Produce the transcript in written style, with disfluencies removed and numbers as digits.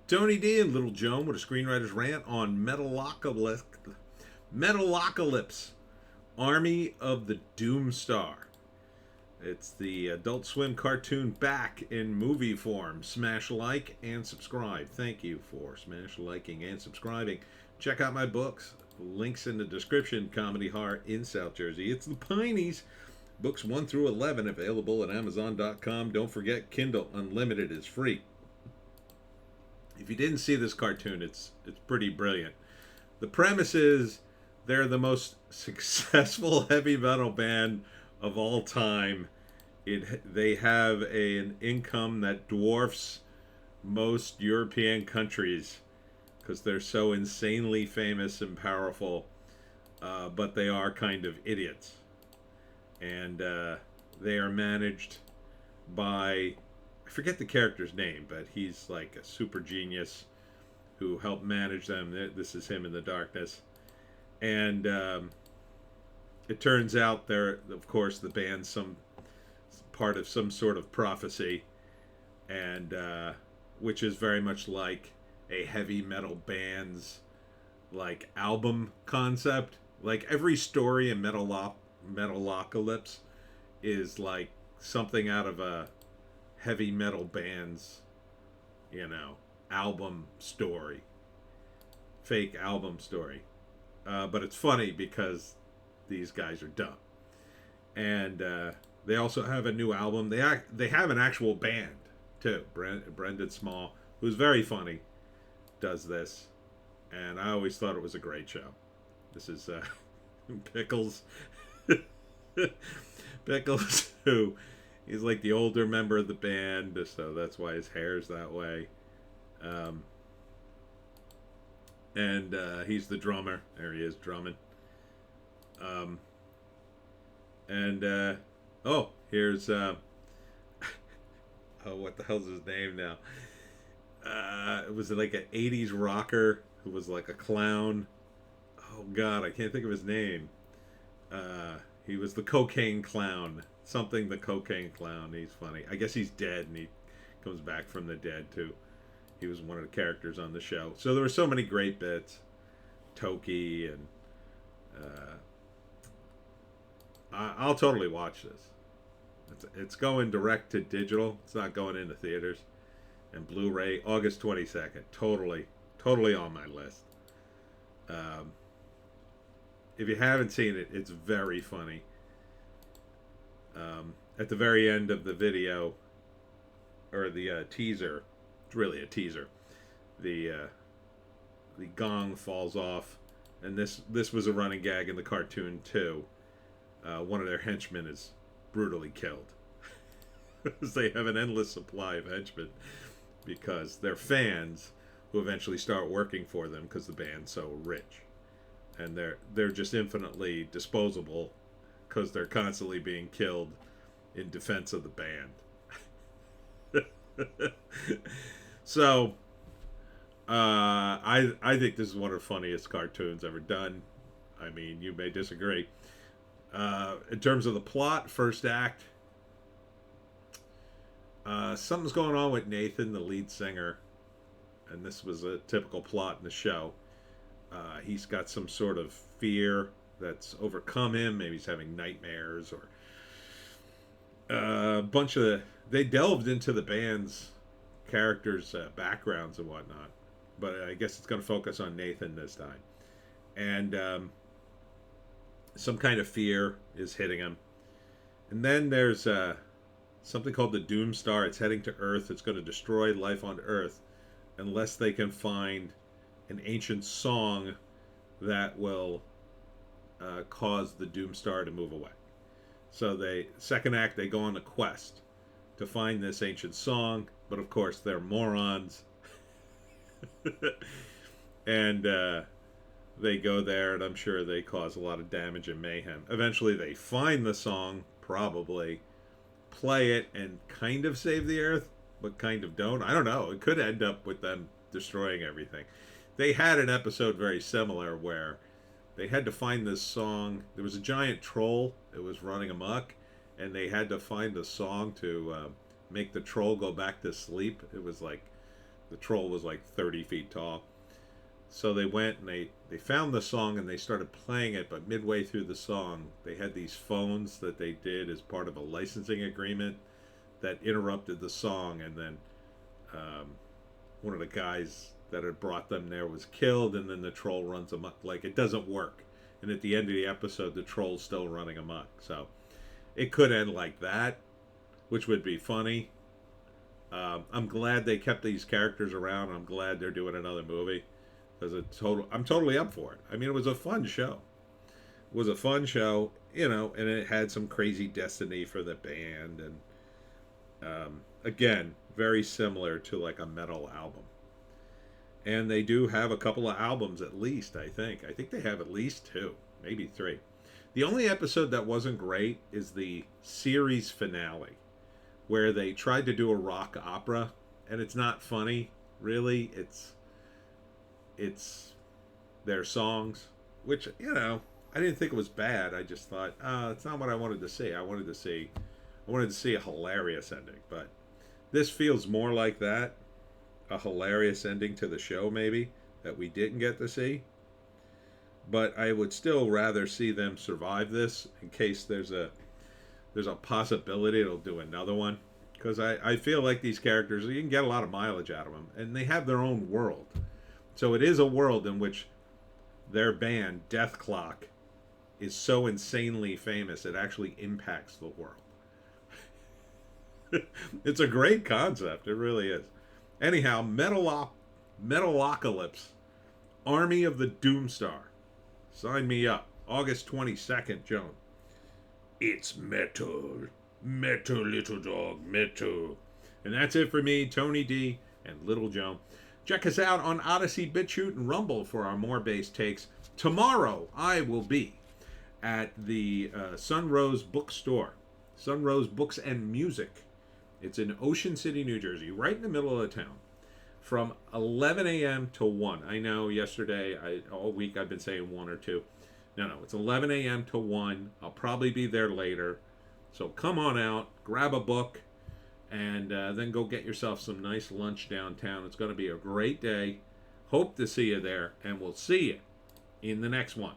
Tony D and Little Joan with a screenwriter's rant on Metalocalypse, Army of the Doomstar. It's the Adult Swim cartoon back in movie form. Smash like and subscribe. Thank you for smash liking and subscribing. Check out my books. Links in the description. Comedy Horror in South Jersey. It's the Pineys. Books 1 through 11 available at Amazon.com. Don't forget, Kindle Unlimited is free. If you didn't see this cartoon, it's pretty brilliant. The premise is they're the most successful heavy metal band of all time. They have an income that dwarfs most European countries because they're so insanely famous and powerful, but they are kind of idiots. And they are managed by, I forget the character's name, but he's like a super genius who helped manage them. This is him in the darkness. And it turns out they're, of course, the band's some part of some sort of prophecy, and which is very much like a heavy metal band's like album concept. Like every story in Metalocalypse is like something out of a heavy metal band's, album story, fake album story. But it's funny because these guys are dumb, and they also have a new album. They have an actual band too. Brendan Small, who's very funny, does this, and I always thought it was a great show. This is Pickles. Pickles, who he's like the older member of the band, so that's why his hair's that way. And he's the drummer. There he is, drumming. Here's what the hell's his name now? It was like an 80s rocker who was like a clown. Oh god, I can't think of his name. He was the cocaine clown. Something the cocaine clown. He's funny. I guess he's dead and he comes back from the dead too. He was one of the characters on the show. So there were so many great bits. Toki and I'll totally watch this. It's going direct to digital. It's not going into theaters. And Blu-ray, August 22nd. Totally on my list. If you haven't seen it, it's very funny. At the very end of the video, or the teaser, it's really a teaser, the gong falls off, and this was a running gag in the cartoon too. One of their henchmen is brutally killed. They have an endless supply of henchmen because they're fans who eventually start working for them because the band's so rich, and they're just infinitely disposable because they're constantly being killed in defense of the band. So I think this is one of the funniest cartoons ever done. I mean, you may disagree. In terms of the plot, first act, something's going on with Nathan, the lead singer, and this was a typical plot in the show. He's got some sort of fear that's overcome him. Maybe he's having nightmares, or a bunch of... They delved into the band's characters' backgrounds and whatnot, but I guess it's going to focus on Nathan this time. And some kind of fear is hitting him. And then there's something called the Doomstar. It's heading to Earth. It's going to destroy life on Earth unless they can find an ancient song that will cause the Doomstar to move away. So second act, they go on a quest to find this ancient song, but of course they're morons. And they go there, and I'm sure they cause a lot of damage and mayhem. Eventually they find the song, probably play it, and kind of save the Earth, but kind of don't. I don't know. It could end up with them destroying everything. They had an episode very similar where they had to find this song. There was a giant troll. It was running amok, and they had to find the song to make the troll go back to sleep. It was like The troll was like 30 feet tall. So they went and they found the song and they started playing it, but midway through the song, they had these phones that they did as part of a licensing agreement that interrupted the song, and then one of the guys that had brought them there was killed, and then the troll runs amok. Like, it doesn't work. And at the end of the episode, the troll's still running amok. So it could end like that, which would be funny. I'm glad they kept these characters around. I'm glad they're doing another movie. I'm totally up for it. I mean, it was a fun show. It was a fun show, you know, and it had some crazy destiny for the band, and again, very similar to like a metal album. And they do have a couple of albums at least. I think they have at least 2, maybe 3. The only episode that wasn't great is the series finale, where they tried to do a rock opera, and it's not funny, really. It's their songs, which, you know, I didn't think it was bad. I just thought, it's not what I wanted to see. I wanted to see a hilarious ending, but this feels more like that, a hilarious ending to the show, maybe, that we didn't get to see. But I would still rather see them survive this in case there's a possibility they'll do another one. Because I feel like these characters, you can get a lot of mileage out of them, and they have their own world. So it is a world in which their band, DethKlok, is so insanely famous it actually impacts the world. It's a great concept. It really is. Anyhow, Metalocalypse, Army of the Doomstar. Sign me up. August 22nd, Joan. It's metal. Metal, little dog, metal. And that's it for me, Tony D, and Little Joan. Check us out on Odysee, Bitchute, and Rumble for our more base takes. Tomorrow, I will be at the Sunrose Bookstore. Sunrose Books and Music. It's in Ocean City, New Jersey, right in the middle of the town. From 11 a.m. to 1. I know yesterday, all week I've been saying 1 or 2. No, it's 11 a.m. to 1. I'll probably be there later. So come on out, grab a book, and then go get yourself some nice lunch downtown. It's going to be a great day. Hope to see you there, and we'll see you in the next one.